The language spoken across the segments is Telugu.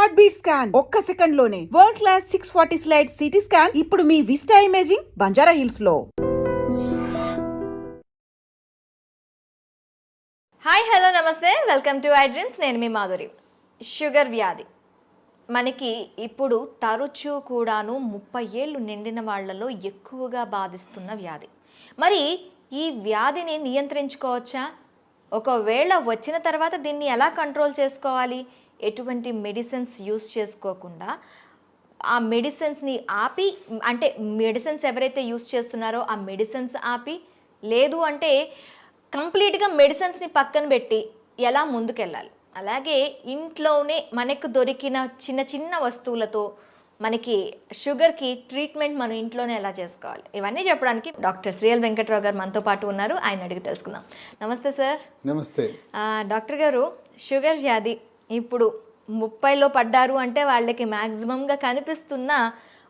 హార్ట్ బీట్ స్కాన్ ఒక్క సెకండ్ లోనే world class 640 slide CT scan ఇప్పుడు మీ విస్టా ఇమేజింగ్ బంజారా హిల్స్ లో. హాయ్ హలో నమస్తే, వెల్కమ్ టు ఐ డ్రీమ్స్. నేను మీ మాధురి. షుగర్ వ్యాధి మనకి ఇప్పుడు తరచూ కూడాను 30 ఏళ్ళు నిండిన వాళ్ళలో ఎక్కువగా బాధిస్తున్న వ్యాధి. మరి ఈ వ్యాధిని నియంత్రించుకోవచ్చా? ఒకవేళ వచ్చిన తర్వాత దీన్ని ఎలా కంట్రోల్ చేసుకోవాలి? ఎటువంటి మెడిసిన్స్ యూస్ చేసుకోకుండా ఆ మెడిసిన్స్ని ఆపి, అంటే మెడిసిన్స్ ఎవరైతే యూస్ చేస్తున్నారో ఆ మెడిసిన్స్ ఆపి, లేదు అంటే కంప్లీట్గా మెడిసిన్స్ని పక్కన పెట్టి ఎలా ముందుకెళ్ళాలి? అలాగే ఇంట్లోనే మనకు దొరికిన చిన్న చిన్న వస్తువులతో మనకి షుగర్కి ట్రీట్మెంట్ మనం ఇంట్లోనే ఎలా చేసుకోవాలి, ఇవన్నీ చెప్పడానికి డాక్టర్ శ్రీఎల్ వెంకట్రావు గారు మనతో పాటు ఉన్నారు. ఆయన అడిగి తెలుసుకుందాం. నమస్తే సార్. నమస్తే డాక్టర్ గారు, షుగర్ వ్యాధి ఇప్పుడు 30లో పడ్డారు అంటే వాళ్ళకి మ్యాక్సిమంగా కనిపిస్తున్న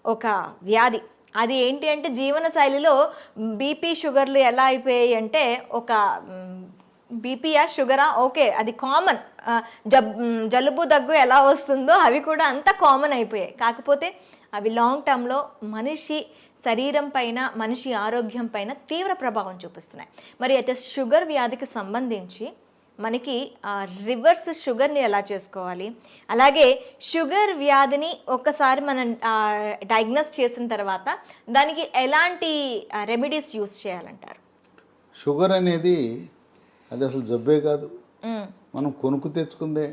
ఒక వ్యాధి. అది ఏంటి అంటే జీవనశైలిలో బీపీ షుగర్లు ఎలా అయిపోయాయి అంటే, ఒక బీపీయా షుగరా ఓకే అది కామన్, జలుబు దగ్గు ఎలా వస్తుందో అవి కూడా అంత కామన్ అయిపోయాయి. కాకపోతే అవి లాంగ్ టర్మ్లో మనిషి శరీరం పైన, మనిషి ఆరోగ్యం పైన తీవ్ర ప్రభావం చూపిస్తున్నాయి. మరి అయితే షుగర్ వ్యాధికి సంబంధించి మనకి రివర్స్ షుగర్ని ఎలా చేసుకోవాలి, అలాగే షుగర్ వ్యాధిని ఒక్కసారి మనం డయాగ్నోస్ చేసిన తర్వాత దానికి ఎలాంటి రెమెడీస్ యూస్ చేయాలంటారు? షుగర్ అనేది అది అసలు జబ్బే కాదు, మనం కొనుక్కు తెచ్చుకుందే.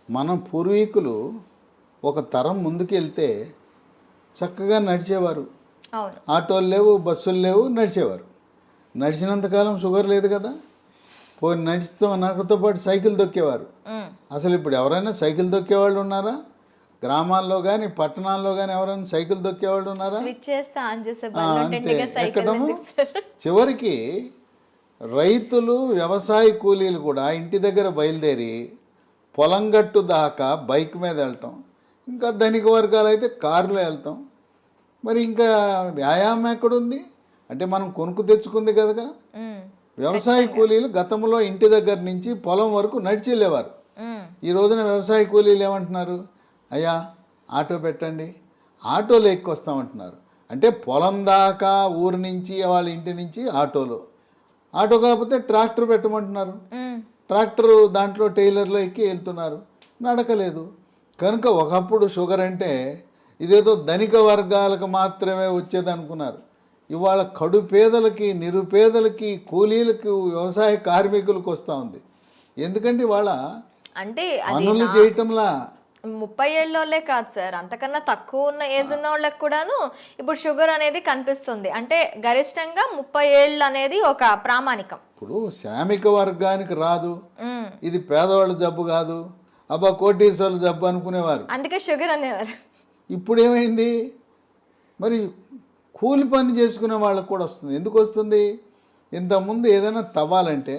మన పూర్వీకులు ఒక తరం ముందుకు వెళ్తే చక్కగా నడిచేవారు. ఆటోలు లేవు, బస్సులు లేవు, నడిచేవారు. నడిచినంతకాలం షుగర్ లేదు కదా. పోయి నడుస్తూ నాకుతో పాటు సైకిల్ దొక్కేవారు. అసలు ఇప్పుడు ఎవరైనా సైకిల్ దొక్కేవాళ్ళు ఉన్నారా? గ్రామాల్లో కానీ పట్టణాల్లో కానీ ఎవరైనా సైకిల్ దొక్కేవాళ్ళు ఉన్నారా? అంతే, ఎక్కడము. చివరికి రైతులు, వ్యవసాయ కూలీలు కూడా ఇంటి దగ్గర బయలుదేరి పొలం గట్టు దాకా బైక్ మీద వెళ్ళటం, ఇంకా ధనిక వర్గాలు అయితే కారులో వెళ్తాం. మరి ఇంకా వ్యాయామం ఎక్కడుంది? అంటే మనం కొనుక్కు తెచ్చుకుంది కదా. వ్యవసాయ కూలీలు గతంలో ఇంటి దగ్గర నుంచి పొలం వరకు నడిచి వెళ్ళేవారు. ఈ రోజున వ్యవసాయ కూలీలు ఏమంటున్నారు? అయ్యా ఆటో పెట్టండి, ఆటోలో ఎక్కొస్తామంటున్నారు. అంటే పొలం దాకా ఊరు నుంచి వాళ్ళ ఇంటి నుంచి ఆటోలో, ఆటో కాకపోతే ట్రాక్టర్ పెట్టమంటున్నారు. ట్రాక్టర్ దాంట్లో టైలర్లో ఎక్కి వెళ్తున్నారు, నడకలేదు. కనుక ఒకప్పుడు షుగర్ అంటే ఇదేదో ధనిక వర్గాలకు మాత్రమే వచ్చేది అనుకున్నారు. ఇవాళ కడు పేదలకి, నిరుపేదలకి, కూలీలకు, వ్యవసాయ కార్మికులకు వస్తూ ఉంది. ఎందుకంటే ఇవాళ అంటే పనులు చేయటంలా 30 ఏళ్ళోళ్ళే కాదు సార్, అంతకన్నా తక్కువ ఉన్న ఏజ్ ఉన్న వాళ్ళకి కూడాను ఇప్పుడు షుగర్ అనేది కనిపిస్తుంది. అంటే గరిష్టంగా 30 ఏళ్ళు అనేది ఒక ప్రామాణికం. ఇప్పుడు శ్రామిక వర్గానికి రాదు, ఇది పేదవాళ్ళ జబ్బు కాదు, అబ్బా కోటీశ్వర్ల జబ్బు అనుకునేవారు, అందుకే షుగర్ అనేవారు. ఇప్పుడు ఏమైంది? మరి కూలి పని చేసుకునే వాళ్ళకు కూడా వస్తుంది. ఎందుకు వస్తుంది? ఇంతకుముందు ఏదైనా తవ్వాలంటే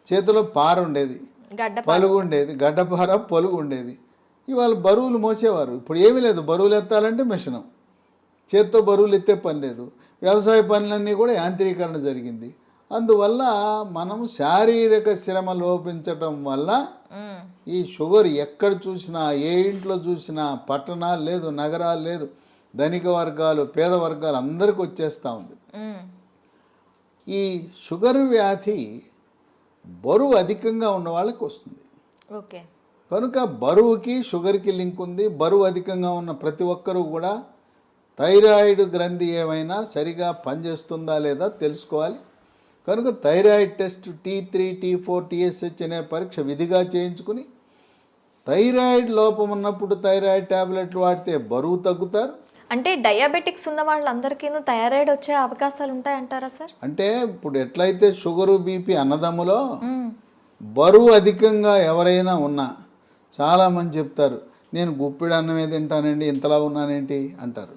చేతిలో పార ఉండేది, పలుగు ఉండేది, గడ్డపార పొలుగు ఉండేది. ఇవాళ బరువులు మోసేవారు. ఇప్పుడు ఏమీ లేదు, బరువులు ఎత్తాలంటే మిషను, చేత్తో బరువులు ఎత్తే పని లేదు. వ్యవసాయ పనులన్నీ కూడా యాంత్రీకరణ జరిగింది. అందువల్ల మనము శారీరక శ్రమ లోపించటం వల్ల ఈ షుగర్ ఎక్కడ చూసినా, ఏ ఇంట్లో చూసినా, పట్టణాలు లేదు, నగరాలు లేదు, ధనిక వర్గాలు, పేద వర్గాలు అందరికీ వచ్చేస్తూ ఉంది. ఈ షుగర్ వ్యాధి బరువు అధికంగా ఉన్న వాళ్ళకి వస్తుంది. ఓకే, కనుక బరువుకి షుగర్కి లింక్ ఉంది. బరువు అధికంగా ఉన్న ప్రతి ఒక్కరూ కూడా థైరాయిడ్ గ్రంథి ఏమైనా సరిగా పనిచేస్తుందా లేదా తెలుసుకోవాలి. కనుక thyroid test T3, T4, TSH అనే పరీక్ష విధిగా చేయించుకుని, థైరాయిడ్ లోపం ఉన్నప్పుడు థైరాయిడ్ ట్యాబ్లెట్లు వాడితే బరువు తగ్గుతారు. అంటే డయాబెటిక్స్ ఉన్న వాళ్ళందరికీ థైరాయిడ్ వచ్చే అవకాశాలు ఉంటాయంటారా సార్? అంటే ఇప్పుడు ఎట్లయితే షుగరు, బీపీ అన్నదమ్ములో బరువు అధికంగా ఎవరైనా ఉన్నా చాలామంది చెప్తారు, నేను గుప్పిడి అన్నమే తింటానండి, ఇంతలా ఉన్నానేంటి అంటారు.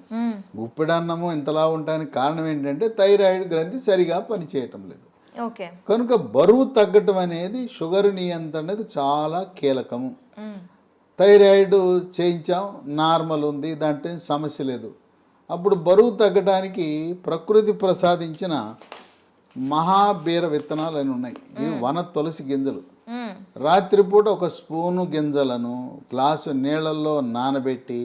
గుప్పిడి అన్నము ఇంతలా ఉండడానికి కారణం ఏంటంటే థైరాయిడ్ గ్రంథి సరిగా పనిచేయటం లేదు. ఓకే, కనుక బరువు తగ్గటం అనేది షుగర్ నియంత్రణకు చాలా కీలకము. థైరాయిడ్ చేయించాం, నార్మల్ ఉంది, దాంట్లో సమస్య లేదు. అప్పుడు బరువు తగ్గడానికి ప్రకృతి ప్రసాదించిన మహాబీర విత్తనాలు అని ఉన్నాయి. ఇవి వన తులసి గింజలు. రాత్రిపూట ఒక స్పూను గింజలను గ్లాసు నీళ్ళల్లో నానబెట్టి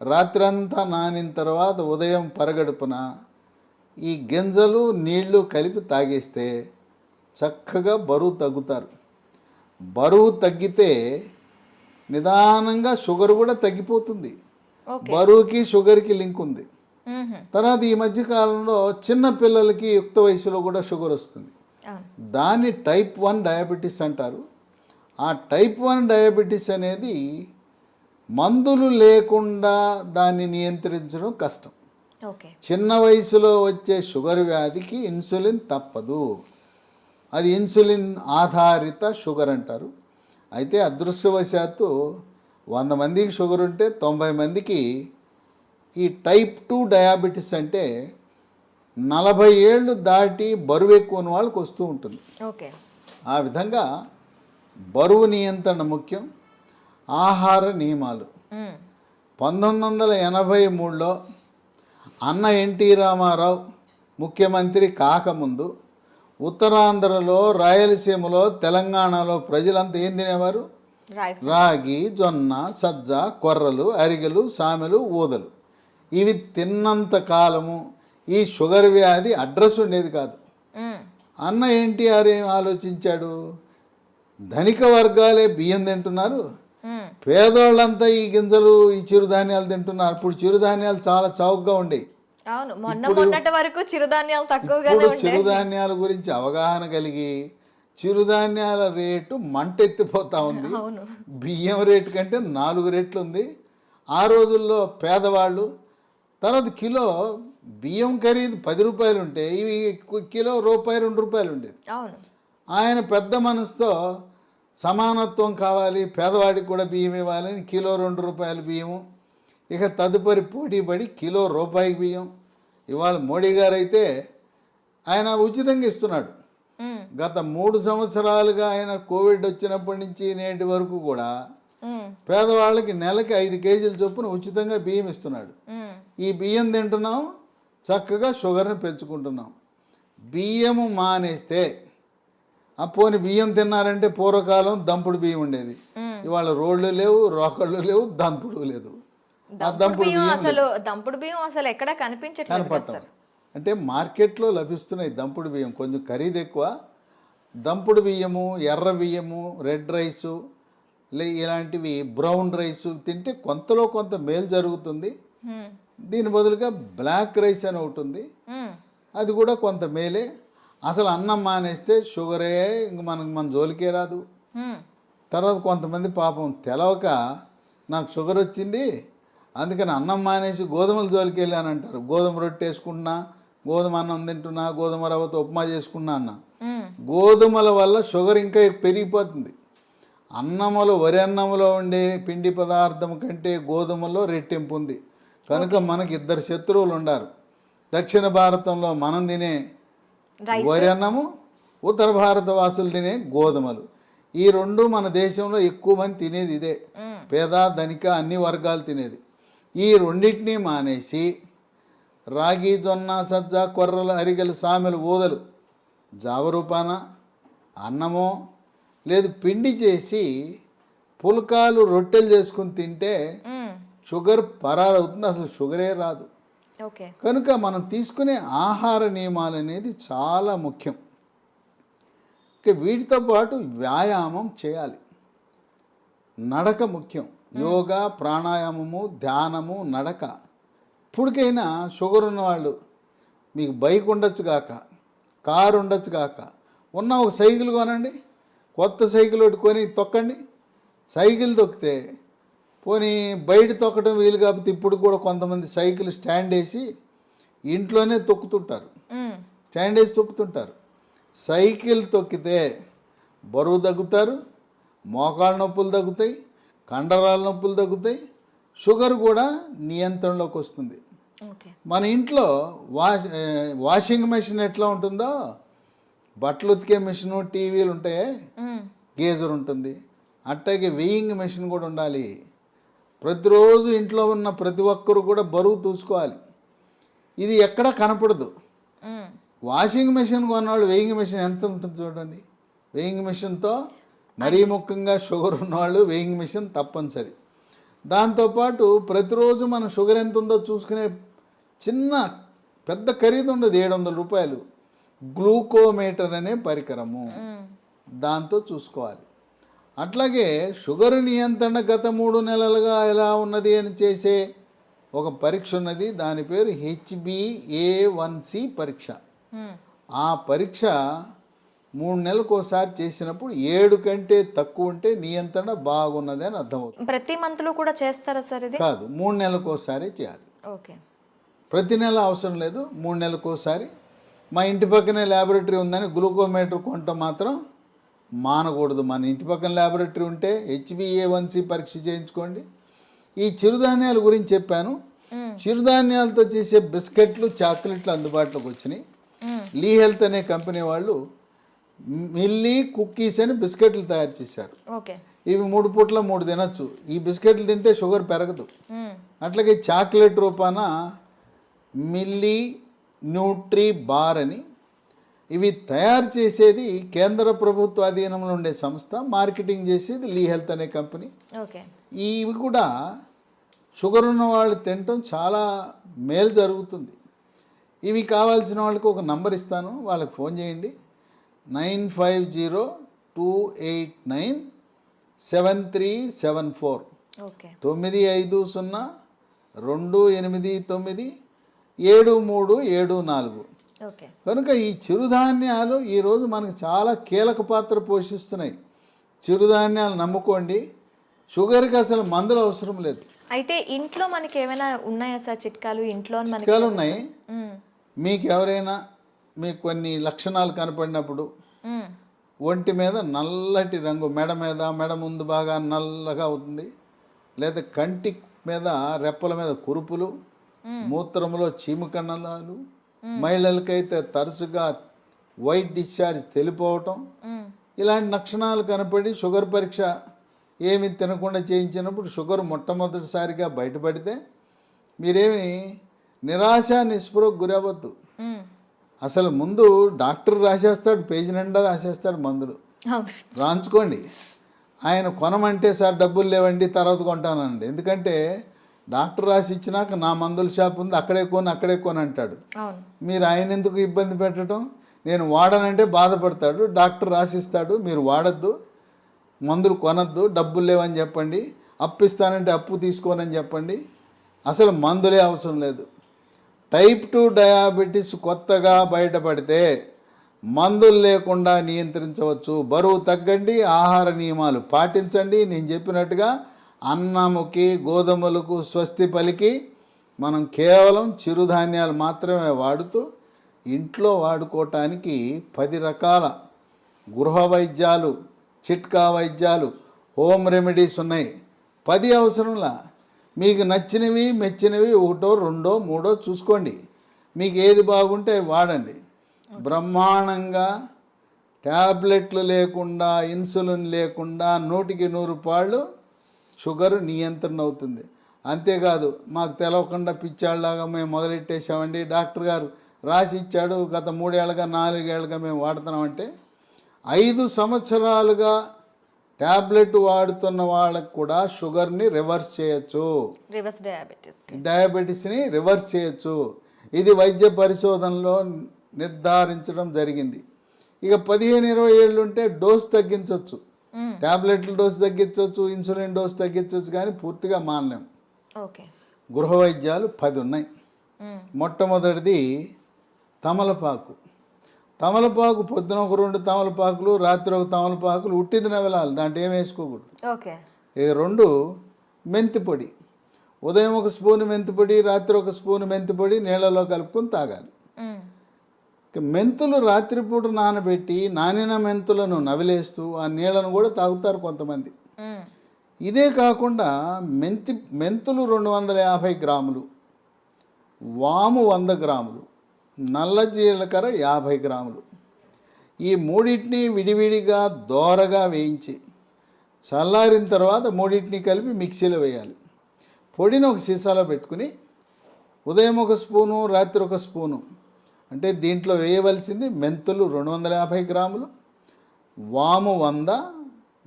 రాత్రంతా నానిన తర్వాత ఉదయం పరగడుపున ఈ గింజలు నీళ్లు కలిపి తాగేస్తే చక్కగా బరువు తగ్గుతారు. బరువు తగ్గితే నిదానంగా షుగర్ కూడా తగ్గిపోతుంది. బరువుకి షుగర్కి లింక్ ఉంది. తర్వాత ఈ మధ్య కాలంలో చిన్న పిల్లలకి యుక్త వయసులో కూడా షుగర్ వస్తుంది. దాన్ని టైప్ 1 డయాబెటీస్ అంటారు. ఆ టైప్ 1 డయాబెటీస్ అనేది మందులు లేకుండా దాన్ని నియంత్రించడం కష్టం. చిన్న వయసులో వచ్చే షుగర్ వ్యాధికి ఇన్సులిన్ తప్పదు. అది ఇన్సులిన్ ఆధారిత షుగర్ అంటారు. అయితే అదృష్టవశాత్తు 100 మందికి షుగర్ ఉంటే 90 మందికి ఈ టైప్ 2 డయాబెటీస్ అంటే 40 ఏళ్ళు దాటి బరువు ఎక్కువ ఉన్న వాళ్ళకి వస్తూ ఉంటుంది. ఆ విధంగా బరువు నియంత్రణ ముఖ్యం. ఆహార నియమాలు 1983లో అన్న ఎన్టీ రామారావు ముఖ్యమంత్రి కాకముందు ఉత్తరాంధ్రలో, రాయలసీమలో, తెలంగాణలో ప్రజలంతా ఏం తినేవారు? రాగి, జొన్న, సజ్జ, కొర్రలు, అరిగెలు, సామెలు, ఊదలు. ఇవి తిన్నంత కాలము ఈ షుగర్ వ్యాధి అడ్రస్ ఉండేది కాదు. అన్న ఎన్టీఆర్ ఏం ఆలోచించాడు? ధనిక వర్గాలే బియ్యం తింటున్నారు, పేదోళ్ళంతా ఈ గింజలు, ఈ చిరుధాన్యాలు తింటున్నారు. ఇప్పుడు చిరుధాన్యాలు చాలా చౌకగా ఉండేవి. ఇప్పుడు చిరుధాన్యాల గురించి అవగాహన కలిగి చిరుధాన్యాల రేటు మంటెత్తిపోతా ఉంది. బియ్యం రేటు కంటే 4 రెట్లు ఉంది. ఆ రోజుల్లో పేదవాళ్ళు తర్వాత కిలో బియ్యం ఖరీదు 10 రూపాయలు ఉంటే ఇవి కిలో ₹1-2 ఉండేది. ఆయన పెద్ద మనసుతో సమానత్వం కావాలి, పేదవాడికి కూడా బియ్యం ఇవ్వాలని కిలో ₹2 బియ్యము. ఇక తదుపరి పోటీపడి కిలో రూపాయికి బియ్యం. ఇవాళ మోడీ గారు అయితే ఆయన ఉచితంగా ఇస్తున్నాడు. గత 3 సంవత్సరాలుగా ఆయన కోవిడ్ వచ్చినప్పటి నుంచి నేటి వరకు కూడా పేదవాళ్ళకి నెలకి 5 కేజీల చొప్పున ఉచితంగా బియ్యం ఇస్తున్నాడు. ఈ బియ్యం తింటున్నాం, చక్కగా షుగర్ని పెంచుకుంటున్నాం. బియ్యము మానేస్తే పోని బియ్యం తిన్నారంటే పూర్వకాలం దంపుడు బియ్యం ఉండేది. ఇవాళ రోళ్ళు లేవు, రోకళ్ళు లేవు, దంపుడు లేదు. దంపుడు బియ్యం అసలు ఎక్కడ కనిపించట్లేదు. అంటే మార్కెట్లో లభిస్తున్నాయి దంపుడు బియ్యం, కొంచెం ఖరీదు ఎక్కువ. దంపుడు బియ్యము, ఎర్ర బియ్యము, రెడ్ రైసు, ఇలాంటివి బ్రౌన్ రైసు తింటే కొంతలో కొంత మేలు జరుగుతుంది. దీని బదులుగా బ్లాక్ రైస్ అని ఒకటి ఉంది, అది కూడా కొంత మేలే. అసలు అన్నం మానేస్తే షుగరే ఇంక మన జోలికే రాదు. తర్వాత కొంతమంది పాపం తెలవక నాకు షుగర్ వచ్చింది అందుకని అన్నం మానేసి గోధుమల జోలికి వెళ్ళాను అంటారు. గోధుమ రొట్టె వేసుకుంటున్నా, గోధుమ అన్నం తింటున్నా, గోధుమ రవ్వతో ఉప్మా చేసుకున్నా అన్న. గోధుమల వల్ల షుగర్ ఇంకా పెరిగిపోతుంది. అన్నములో, వరి అన్నములో ఉండే పిండి పదార్థం కంటే గోధుమలో రెట్టింపు ఉంది. కనుక మనకి 2 శత్రువులు ఉండారు. దక్షిణ భారతంలో మనం తినే వరి అన్నము, ఉత్తర భారత వాసులు తినే గోధుమలు. ఈ 2 మన దేశంలో ఎక్కువ మంది తినేది ఇదే. పేద, ధనిక అన్ని వర్గాలు తినేది. ఈ 2టిని మానేసి రాగి, జొన్న, సజ్జ, కొర్రలు, అరిగెలు, సామెలు, ఊదలు జావరూపాన అన్నమో లేదు పిండి చేసి పుల్కాలు, రొట్టెలు చేసుకుని తింటే షుగర్ పరారవుతుంది. అసలు షుగరే రాదు. కనుక మనం తీసుకునే ఆహార నియమాలు అనేది చాలా ముఖ్యం. వీటితో పాటు వ్యాయామం చేయాలి. నడక ముఖ్యం. యోగా, ప్రాణాయామము, ధ్యానము, నడక. ఇప్పటికైనా షుగర్ ఉన్నవాళ్ళు మీకు బైక్ ఉండొచ్చు కాక, కారు ఉండొచ్చు కాక, ఉన్న ఒక సైకిల్ కొనండి. కొత్త సైకిల్ ఒకటి కొని తొక్కండి. సైకిల్ తొక్కితే పోనీ బయట తొక్కడం వీలు కాకపోతే ఇప్పుడు కూడా కొంతమంది సైకిల్ స్టాండ్ వేసి ఇంట్లోనే తొక్కుతుంటారు. స్టాండ్ వేసి తొక్కుతుంటారు. సైకిల్ తొక్కితే బరువు తగ్గుతారు, మోకాళ్ళ నొప్పులు తగ్గుతాయి, కండరాల నొప్పులు తగ్గుతాయి, షుగర్ కూడా నియంత్రణలోకి వస్తుంది. మన ఇంట్లో వాషింగ్ మెషిన్ ఎట్లా ఉంటుందో, బట్టలు ఉతికే మెషిన్, టీవీలు ఉంటాయి, గేజర్ ఉంటుంది, అట్టాగే వెయింగ్ మెషిన్ కూడా ఉండాలి. ప్రతిరోజు ఇంట్లో ఉన్న ప్రతి ఒక్కరు కూడా బరువు చూసుకోవాలి. ఇది ఎక్కడ కనపడదు. వాషింగ్ మెషిన్ కొన్నవాళ్ళు వెయింగ్ మెషిన్ ఎంత ఉంటుంది చూడండి. వెయింగ్ మెషిన్తో మరీ ముఖ్యంగా షుగర్ ఉన్నవాళ్ళు వెయింగ్ మిషన్ తప్పనిసరి. దాంతోపాటు ప్రతిరోజు మన షుగర్ ఎంత ఉందో చూసుకునే చిన్న పెద్ద ఖరీదు ఉండదు, 700 రూపాయలు గ్లూకోమీటర్ అనే పరికరము, దాంతో చూసుకోవాలి. అట్లాగే షుగర్ నియంత్రణ గత 3 నెలలుగా ఎలా ఉన్నది అని చేసే ఒక పరీక్ష ఉన్నది, దాని పేరు HbA1c పరీక్ష. ఆ పరీక్ష 3 నెలలకు ఒకసారి చేసినప్పుడు 7 కంటే తక్కువ ఉంటే నియంత్రణ బాగున్నది అని అర్థమవుతుంది. ప్రతి మంత్లో కూడా చేస్తారా సార్ ఇది? కాదు, 3 నెలలకు ఒకసారి చేయాలి. ఓకే, ప్రతి నెల అవసరం లేదు, 3 నెలలకు ఒకసారి. మా ఇంటి పక్కనే ల్యాబొరేటరీ ఉందని గ్లూకోమీటర్ కొంట మాత్రం మానకూడదు. మన ఇంటి పక్కన ల్యాబొరేటరీ ఉంటే HbA1c పరీక్ష చేయించుకోండి. ఈ చిరుధాన్యాల గురించి చెప్పాను. చిరుధాన్యాలతో చేసే బిస్కెట్లు, చాక్లెట్లు అందుబాటులోకి వచ్చినాయి. లీ హెల్త్ అనే కంపెనీ వాళ్ళు మిల్లీ కుక్కీస్ అని బిస్కెట్లు తయారు చేశారు. ఓకే, ఇవి 3 పూట్ల 3 తినచ్చు. ఈ బిస్కెట్లు తింటే షుగర్ పెరగదు. అట్లాగే చాక్లెట్ రూపాన మిల్లీ న్యూట్రీ బార్ అని, ఇవి తయారు చేసేది కేంద్ర ప్రభుత్వ అధీనంలో ఉండే సంస్థ, మార్కెటింగ్ చేసేది లీ హెల్త్ అనే కంపెనీ. ఓకే, ఇవి కూడా షుగర్ ఉన్న వాళ్ళు తినటం చాలా మేలు జరుగుతుంది. ఇవి కావాల్సిన వాళ్ళకి ఒక నంబర్ ఇస్తాను, వాళ్ళకి ఫోన్ చేయండి. 9502897374 ఓకే, 9502897374. ఓకే. కనుక ఈ చిరుధాన్యాలు ఈరోజు మనకు చాలా కీలక పాత్ర పోషిస్తున్నాయి. చిరుధాన్యాలు నమ్ముకోండి, షుగర్కి అసలు మందులు అవసరం లేదు. అయితే ఇంట్లో మనకి ఏమైనా ఉన్నాయా సార్ చిట్కాలు? ఇంట్లో చిట్కాలు ఉన్నాయి. మీకు ఎవరైనా మీకు కొన్ని లక్షణాలు కనపడినప్పుడు ఒంటి మీద నల్లటి రంగు, మెడ ముందు బాగా నల్లగా అవుతుంది, లేదా కంటి మీద రెప్పల మీద కురుపులు, మూత్రంలో చీమకణాలు, మహిళలకైతే తరచుగా వైట్ డిశ్చార్జ్ తెలిపోవటం, ఇలాంటి లక్షణాలు కనపడి షుగర్ పరీక్ష ఏమి తినకుండా చేయించినప్పుడు షుగర్ మొట్టమొదటిసారిగా బయటపడితే మీరేమి నిరాశ నిస్పృహకు గురవద్దు. అసలు ముందు డాక్టర్ రాసేస్తాడు, పేజీ నిండా రాసేస్తాడు మందులు, రాంచుకోండి. ఆయన కొనమంటే సార్ డబ్బులు లేవండి తర్వాత కొంటానండి, ఎందుకంటే డాక్టర్ రాసి ఇచ్చినాక నా మందుల షాప్ ఉంది అక్కడే కొని అంటాడు. మీరు ఆయన ఎందుకు ఇబ్బంది పెట్టడం? నేను వాడనంటే బాధపడతాడు, డాక్టర్ రాసిస్తాడు, మీరు వాడద్దు, మందులు కొనద్దు, డబ్బులు లేవని చెప్పండి, అప్పు ఇస్తానంటే అప్పు తీసుకోనని చెప్పండి. అసలు మందులే అవసరం లేదు. టైప్ 2 డయాబెటీస్ కొత్తగా బయటపడితే మందులు లేకుండా నియంత్రించవచ్చు. బరువు తగ్గండి, ఆహార నియమాలు పాటించండి. నేను చెప్పినట్టుగా అన్నముకి గోధుమలకు స్వస్తి పలికి మనం కేవలం చిరుధాన్యాలు మాత్రమే వాడుతూ ఇంట్లో వాడుకోవటానికి 10 రకాల గృహ వైద్యాలు, చిట్కా వైద్యాలు, హోమ్ రెమెడీస్ ఉన్నాయి. 10 అవసరంలా. మీకు నచ్చినవి మెచ్చినవి 1, 2, 3 చూసుకోండి. మీకు ఏది బాగుంటే వాడండి. బ్రహ్మాండంగా ట్యాబ్లెట్లు లేకుండా, ఇన్సులిన్ లేకుండా 100కి 100 పాళ్ళు షుగర్ నియంత్రణ అవుతుంది. అంతేకాదు మాకు తెలవకుండా పిచ్చాళ్ళలాగా మేము మొదలెట్టేసామండి, డాక్టర్ గారు రాసి ఇచ్చాడు, గత 3 ఏళ్ళగా 4 ఏళ్ళగా మేము వాడుతున్నామంటే 5 సంవత్సరాలుగా ట్యాబ్లెట్ వాడుతున్న వాళ్ళకు కూడా షుగర్ని రివర్స్ చేయొచ్చు, డయాబెటీస్ని రివర్స్ చేయొచ్చు. ఇది వైద్య పరిశోధనలో నిర్ధారించడం జరిగింది. ఇక 15-20 ఏళ్ళు ఉంటే డోస్ తగ్గించవచ్చు, ట్యాబ్లెట్ల డోస్ తగ్గించవచ్చు, ఇన్సులిన్ డోస్ తగ్గించవచ్చు, కానీ పూర్తిగా మానలేం. గృహ వైద్యాలు 10 ఉన్నాయి. మొట్టమొదటిది తమలపాకు. తమలపాకు పొద్దున ఒక 2 తమలపాకులు, రాత్రి ఒక తమలపాకులు, ఉట్టిది నవలాలి, దాంట్లో ఏం వేసుకోకూడదు. ఇక 2 మెంతి పొడి. ఉదయం 1 స్పూను మెంతి పొడి, రాత్రి 1 స్పూను మెంతి పొడి నీళ్ళలో కలుపుకొని తాగాలి. మెంతులు రాత్రిపూట నానబెట్టి నానిన మెంతులను నవిలేస్తూ ఆ నీళ్ళను కూడా తాగుతారు కొంతమంది. ఇదే కాకుండా మెంతులు 250 గ్రాములు, వాము 100 గ్రాములు, నల్ల జీలకర్ర 50 గ్రాములు, ఈ 3టిని విడివిడిగా దోరగా వేయించి చల్లారిన తర్వాత 3టిని కలిపి మిక్సీలో వేయాలి. పొడిని ఒక సీసాలో పెట్టుకుని ఉదయం 1 స్పూను, రాత్రి 1 స్పూను, అంటే దీంట్లో వేయవలసింది మెంతులు 250 గ్రాములు, వాము 100,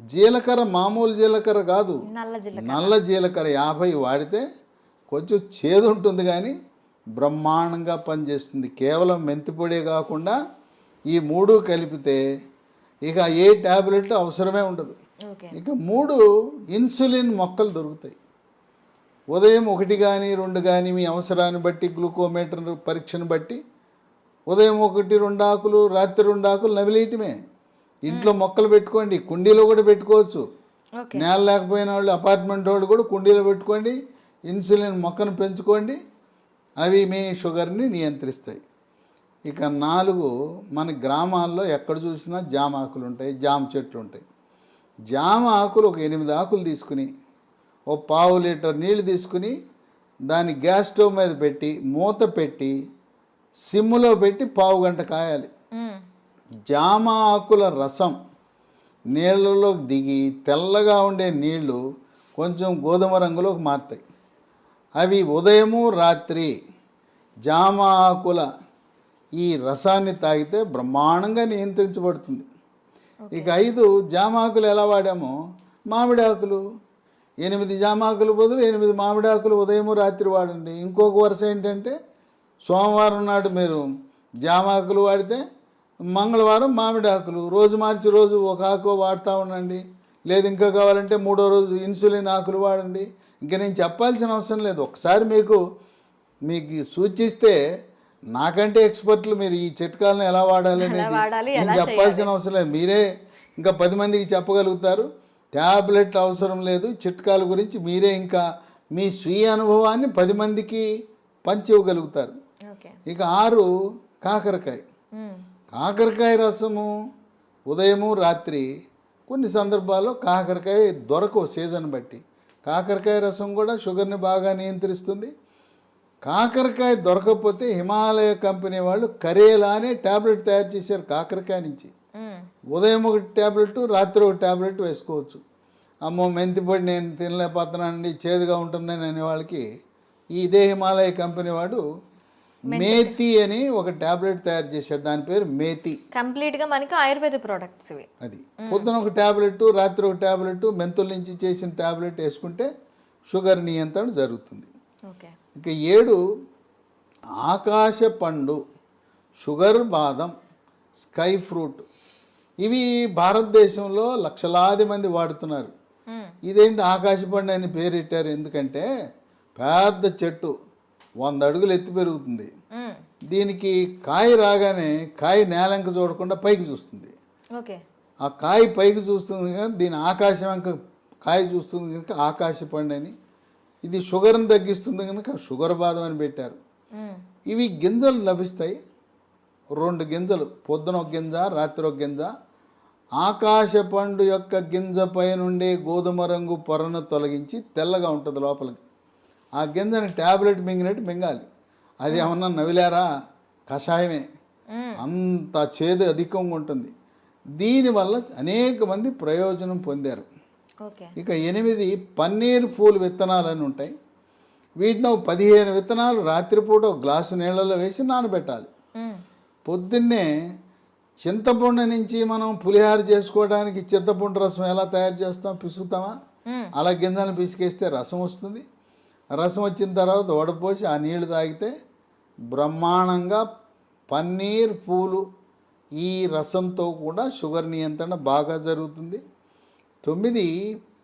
జీలకర్ర మామూలు జీలకర్ర కాదు, నల్ల జీలకర్ర. నల్ల జీలకర్ర 50 వాడితే కొంచెం చేదు ఉంటుంది కానీ బ్రహ్మాండంగా పనిచేస్తుంది. కేవలం మెంతిపొడే కాకుండా ఈ 3 కలిపితే ఇక ఏ ట్యాబ్లెట్ అవసరమే ఉండదు. ఓకే. ఇక 3 ఇన్సులిన్ మొక్కలు దొరుకుతాయి. ఉదయం 1 కానీ 2 కానీ మీ అవసరాన్ని బట్టి గ్లూకోమీటర్ పరీక్షను బట్టి ఉదయం 1-2 ఆకులు, రాత్రి 2 ఆకులు నవిలేయటమే. ఇంట్లో మొక్కలు పెట్టుకోండి, కుండీలో కూడా పెట్టుకోవచ్చు. ఓకే. నేల లేకపోయిన వాళ్ళు, అపార్ట్మెంట్ వాళ్ళు కూడా కుండీలో పెట్టుకోండి, ఇన్సులిన్ మొక్కను పెంచుకోండి. అవి మీ షుగర్ని నియంత్రిస్తాయి. ఇక 4 మన గ్రామాల్లో ఎక్కడ చూసినా జామ ఆకులు ఉంటాయి, జామ చెట్లు ఉంటాయి. జామ ఆకులు ఒక 8 ఆకులు తీసుకుని ఓ 1/2 లీటర్ నీళ్లు తీసుకుని దాన్ని గ్యాస్ స్టవ్ మీద పెట్టి మూత పెట్టి సిమ్లో పెట్టి 1/2 గంట కాయాలి. మ్మ్. జామ ఆకుల రసం నీళ్ళలో దిగి తెల్లగా ఉండే నీళ్లు కొంచెం గోధుమ రంగులోకి మారుతాయి. అవి ఉదయము రాత్రి జామ ఆకుల ఈ రసాన్ని తాగితే బ్రహ్మాండంగా నియంత్రించబడుతుంది. ఇక 5 జామ ఆకులు ఎలా వాడామో, మామిడి ఆకులు 8 జామ ఆకులు బదులు 8 మామిడి ఆకులు ఉదయము రాత్రి వాడండి. ఇంకొక వరుస ఏంటంటే సోమవారం నాడు మీరు జామ ఆకులు వాడితే మంగళవారం మామిడి ఆకులు, రోజు మార్చి రోజు ఒక ఆకు వాడుతూ ఉండండి. లేదు ఇంకా కావాలంటే 3వ రోజు ఇన్సులిన్ ఆకులు వాడండి. ఇంకా నేను చెప్పాల్సిన అవసరం లేదు. ఒకసారి మీకు సూచిస్తే నాకంటే ఎక్స్పర్ట్లు మీరు ఈ చిట్కాలను ఎలా వాడాలి అనేది నేను చెప్పాల్సిన అవసరం లేదు. మీరే ఇంకా 10 మందికి చెప్పగలుగుతారు. ట్యాబ్లెట్ అవసరం లేదు. చిట్కాల గురించి మీరే ఇంకా మీ స్వీయ అనుభవాన్ని 10 మందికి పంచివ్వగలుగుతారు. ఓకే. ఇక 6 కాకరకాయ. మ్మ్. కాకరకాయ రసము ఉదయము రాత్రి కొన్ని సందర్భాల్లో కాకరకాయ దొరకవు సీజన్ బట్టి. కాకరకాయ రసం కూడా షుగర్ని బాగా నియంత్రిస్తుంది. కాకరకాయ దొరకకపోతే హిమాలయ కంపెనీ వాళ్ళు కరేలా అనే ట్యాబ్లెట్ తయారు చేశారు కాకరకాయ నుంచి. మ్మ్. ఉదయం 1 ట్యాబ్లెట్, రాత్రి 1 ట్యాబ్లెట్ వేసుకోవచ్చు. అమ్మో మెంతిపొడి నేను తినలేకపోతున్నానండి, చేదుగా ఉంటుందని అనే వాళ్ళకి ఇదే హిమాలయ కంపెనీ వాడు మేతి అని ఒక ట్యాబ్లెట్ తయారు చేశాడు. దాని పేరు మేతి. కంప్లీట్ గా మనకి ఆయుర్వేద ప్రోడక్ట్స్ ఇవి. అది పొద్దున 1 ట్యాబ్లెట్, రాత్రి 1 ట్యాబ్లెట్, మెంతుల నుంచి చేసిన ట్యాబ్లెట్ వేసుకుంటే షుగర్ నియంత్రణ జరుగుతుంది. ఓకే. ఇక 7 ఆకాశ పండు, షుగర్ బాదం, స్కై ఫ్రూట్. ఇవి భారతదేశంలో లక్షలాది మంది వాడుతున్నారు. మ్మ్. ఇదేంటి ఆకాశ పండు అని పేరెట్టారు ఎందుకంటే పెద్ద చెట్టు 100 అడుగులు ఎత్తి పెరుగుతుంది. మ్మ్. దీనికి కాయ రాగానే కాయ నేలంక చూడకుండా పైకి చూస్తుంది. ఓకే. ఆ కాయ పైకి చూస్తుంది కనుక దీని ఆకాశం వెంక కాయ చూస్తుంది కనుక ఆకాశ పండు అని. ఇది షుగర్ని తగ్గిస్తుంది కనుక షుగర్ బాదం అని పెట్టారు. మ్మ్. ఇవి గింజలు లభిస్తాయి. 2 గింజలు, పొద్దున 1 గింజ, రాత్రి 1 గింజ. ఆకాశ పండు యొక్క గింజ పై నుండే గోధుమ రంగు పొరను తొలగించి తెల్లగా ఉంటుంది లోపలికి. ఆ గింజని ట్యాబ్లెట్ మింగినట్టు మింగాలి. అది ఏమన్నా నవిలారా, కషాయమే. మ్మ్. అంత చేదు అధికంగా ఉంటుంది. దీనివల్ల అనేక మంది ప్రయోజనం పొందారు. ఓకే. ఇక 8 పన్నీర్ పూలు విత్తనాలు అని ఉంటాయి. వీటిని 15 విత్తనాలు రాత్రిపూట 1 గ్లాసు నీళ్ళలో వేసి నానబెట్టాలి. మ్మ్. పొద్దున్నే చింతపండు నుంచి మనం పులిహార చేసుకోవడానికి చింతపండు రసం ఎలా తయారు చేస్తాం, పిసుకుతామా? మ్మ్. అలా గింజలు పిసికేస్తే రసం వస్తుంది. రసం వచ్చిన తర్వాత వడపోసి ఆ నీళ్లు తాగితే బ్రహ్మాండంగా పన్నీర్ పూలు ఈ రసంతో కూడా షుగర్ నియంత్రణ బాగా జరుగుతుంది. 9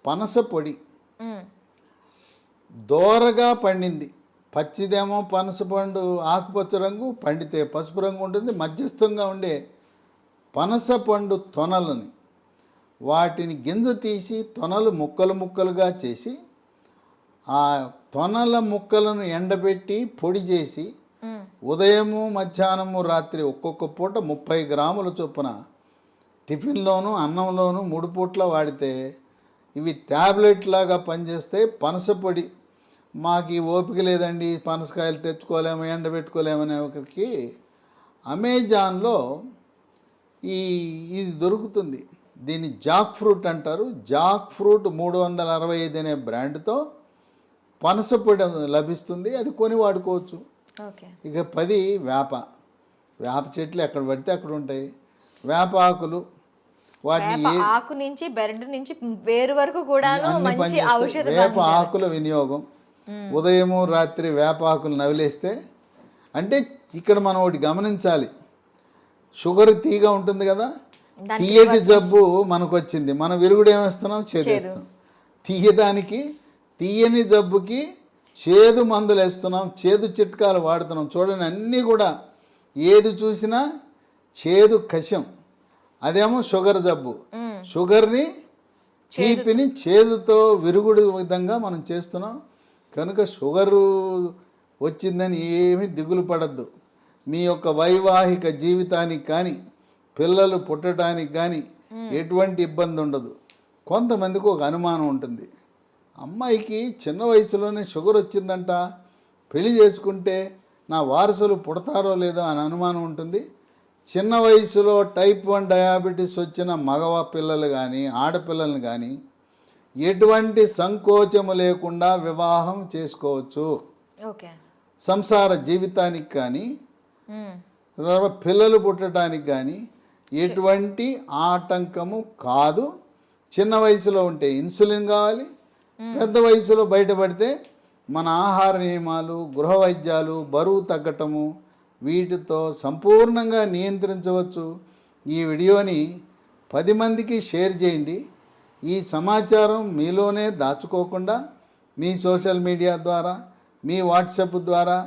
పనస పొడి. మ్మ్. దోరగా పండింది. పచ్చిదేమో పనసపండు ఆకుపచ్చ రంగు, పండితే పసుపు రంగు ఉంటుంది. మధ్యస్థంగా ఉండే పనస పండు తొనలని వాటిని గింజ తీసి తొనలు ముక్కలు ముక్కలుగా చేసి ఆ తొనల ముక్కలను ఎండబెట్టి పొడి చేసి మ్మ్. ఉదయము మధ్యాహ్నము రాత్రి ఒక్కొక్క పూట 30 గ్రాముల చొప్పున టిఫిన్లోను అన్నంలోను 3 పూట్ల వాడితే ఇవి ట్యాబ్లెట్ లాగా పనిచేస్తాయి. పనస పొడి మాకు ఈ ఓపిక లేదండి, పనసకాయలు తెచ్చుకోలేము, ఎండబెట్టుకోలేమనే ఒకరికి అమెజాన్లో ఇది దొరుకుతుంది. దీన్ని జాక్ ఫ్రూట్ అంటారు. జాక్ ఫ్రూట్ 365 అనే బ్రాండ్తో పనస పొడి లభిస్తుంది. అది కొని వాడుకోవచ్చు. ఓకే. ఇక 10 వేప చెట్లు ఎక్కడ పడితే అక్కడ ఉంటాయి. వేప ఆకులు వాటిని వేప ఆకు నుంచి బెరడు నుంచి వేరు వరకు కూడాను అన్ని మంచి పనిచేస్తాయి. ఔషధ వేప ఆకుల వినియోగం ఉదయము రాత్రి వేప ఆకులు నవిలేస్తే, అంటే ఇక్కడ మనం ఒకటి గమనించాలి, షుగర్ తీగ ఉంటుంది కదా, తీయటి జబ్బు మనకు వచ్చింది, మనం విరుగుడు ఏమేస్తున్నాం, చేదేస్తాం. తీయదానికి తీయని జబ్బుకి చేదు మందులు వేస్తున్నాం, చేదు చిట్కాలు వాడుతున్నాం. చూడండి, అన్నీ కూడా ఏది చూసినా చేదు కషం. అదేమో షుగర్ జబ్బు, షుగర్ని తీపిని చేదుతో విరుగుడు విధంగా మనం చేస్తున్నాం. కనుక షుగరు వచ్చిందని ఏమీ దిగులు పడద్దు. మీ యొక్క వైవాహిక జీవితానికి కానీ పిల్లలు పుట్టడానికి కానీ ఎటువంటి ఇబ్బంది ఉండదు. కొంతమందికి ఒక అనుమానం ఉంటుంది, అమ్మాయికి చిన్న వయసులోనే షుగర్ వచ్చిందంట, పెళ్లి చేసుకుంటే నా వారసులు పుడతారో లేదో అని అనుమానం ఉంటుంది. చిన్న వయసులో టైప్ 1 డయాబెటీస్ వచ్చిన మగవ పిల్లలు కానీ ఆడపిల్లలను కానీ ఎటువంటి సంకోచము లేకుండా వివాహం చేసుకోవచ్చు. ఓకే. సంసార జీవితానికి కానీ తర్వాత పిల్లలు పుట్టడానికి కానీ ఎటువంటి ఆటంకము కాదు. చిన్న వయసులో ఉంటే ఇన్సులిన్ కావాలి, పెద్ద వయసులో బయటపడితే మన ఆహార నియమాలు, గృహ వైద్యాలు, బరువు తగ్గటము, వీటితో సంపూర్ణంగా నియంత్రించవచ్చు. ఈ వీడియోని 10 మందికి షేర్ చేయండి. ఈ సమాచారం మీలోనే దాచుకోకుండా మీ సోషల్ మీడియా ద్వారా, మీ వాట్సాప్ ద్వారా,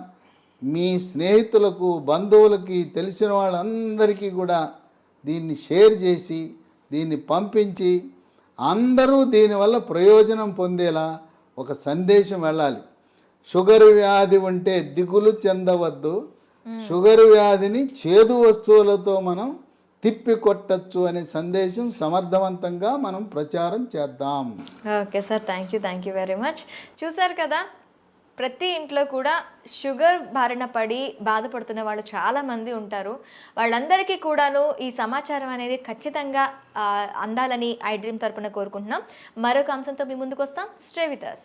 మీ స్నేహితులకు, బంధువులకి, తెలిసిన వాళ్ళందరికీ కూడా దీన్ని షేర్ చేసి దీన్ని పంపించి అందరూ దీనివల్ల ప్రయోజనం పొందేలా ఒక సందేశం వెళ్ళాలి. షుగర్ వ్యాధి ఉంటే దిగులు చెందవద్దు, షుగర్ వ్యాధిని చేదు వస్తువులతో మనం తిప్పి కొట్టచ్చు అనే సందేశం సమర్థవంతంగా మనం ప్రచారం చేద్దాం. Okay sir, thank you very much. చూసారు కదా, ప్రతి ఇంట్లో కూడా షుగర్ బారిన పడి బాధపడుతున్న వాళ్ళు చాలామంది ఉంటారు. వాళ్ళందరికీ కూడాను ఈ సమాచారం అనేది ఖచ్చితంగా అందాలని ఐ డ్రీమ్ తరపున కోరుకుంటున్నాం. మరొక అంశంతో మీ ముందుకు వస్తాం. Stay with us.